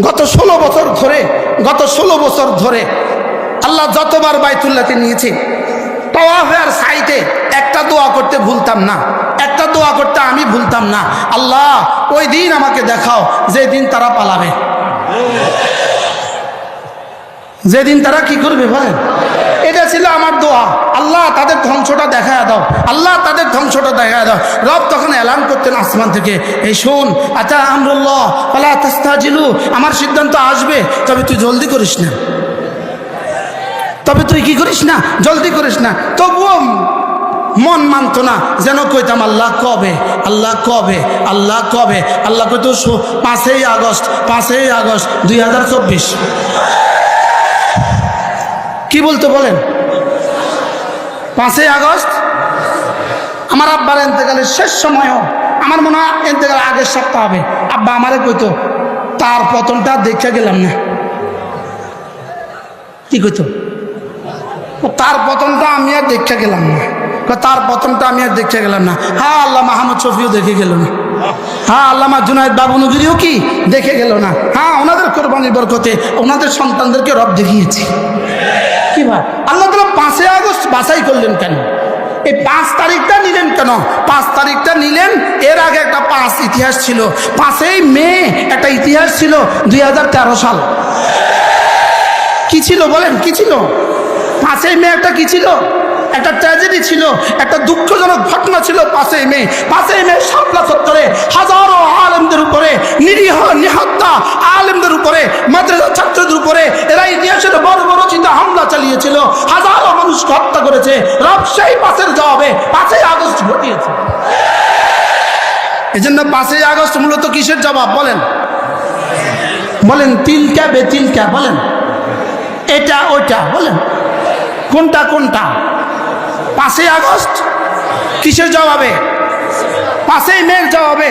গত 16 বছর ধরে আল্লাহ যতবার বাইতুল্লাহকে নিয়েছে, তাওয়াফে আর সাইতে একটা দোয়া করতে ভুলতাম না, একটা দোয়া করতে আমি ভুলতাম না। আল্লাহ ওই দিন আমাকে দেখাও যেদিন তারা পালাবে, যেদিন তারা কি করবে বলেন। এটা ছিল আমার দোয়া, আল্লাহ তাদের ধ্বংসটা দেখায় দাও, আল্লাহ তাদের ধ্বংসটা দেখায় দাও। রব তখন এলান করতেন আসমান থেকে, এই শোন, আতা আমরুল্লাহ ফালা তাস্তাজিলু, আমার সিদ্ধান্ত আসবে, তবে তুই জলদি করিস না, তবে তুই কি করিস না, জলদি করিস না। তবুও মন মানত না, যেন কইতাম আল্লাহ কবে, আল্লাহ কবে, আল্লাহ কবে। আল্লাহ কইতো 5ই আগস্ট 2024। কি বলতো বলেন? 5ই আগস্ট আমার আব্বার ইন্তেকালের শেষ সময়ও, আমার মনে হয় ইন্তেকাল আগের সপ্তাহ হবে, আব্বা আমারে কইতো তার পতনটা দেখে গেলাম না। কি কইতো? তার পতনটা আমি আর দেখে গেলাম না, তার পতনটা আমি আর দেখে গেলাম না। হ্যাঁ, আল্লাহ মাহমুদ শফিও দেখে গেল না, হ্যাঁ আল্লামা জুনায়েদ বাবুনগরীও কি দেখে গেল না। হ্যাঁ, ওনাদের কোরবানির বরকতে ওনাদের সন্তানদেরকে রব দেখিয়েছি। কি ভাই, আল্লাহ তাআলা 5ই আগস্ট বাছাই করলেন কেন? এই 5 তারিখটা নিলেন কেন? 5 তারিখটা নিলেন, এর আগে একটা 5 ইতিহাস ছিল। 5ই মে একটা ইতিহাস ছিল, 2013 সাল। কি ছিল বলেন, কি ছিল? 5ই মে একটা কি ছিল? একটা ট্র্যাজেডি ছিল, একটা দুঃখজনক ঘটনা ছিল। 5ই মে শাপলা চত্বরে হাজারো আলেমদের উপরে, নিরীহ নিহত্যা আলেমদের উপরে, মাদ্রাসা ছাত্রদের উপরে এরা ইতিহাসের বড় বড় চিন্তা হামলা চালিয়েছিল, হাজারো মানুষকে হত্যা করেছে। রব সেই 5-এর জবাবে 5ই আগস্ট ঘটিয়েছে। এজন্য 5ই আগস্ট মূলত কিসের জবাব বলেন? বলেন তিলকা বেতিলকা বলেন, এটা ওইটা বলেন, কোনটা কোনটা? 5ই আগস্ট কিসের জবাবে? 5ই মের জবাবে।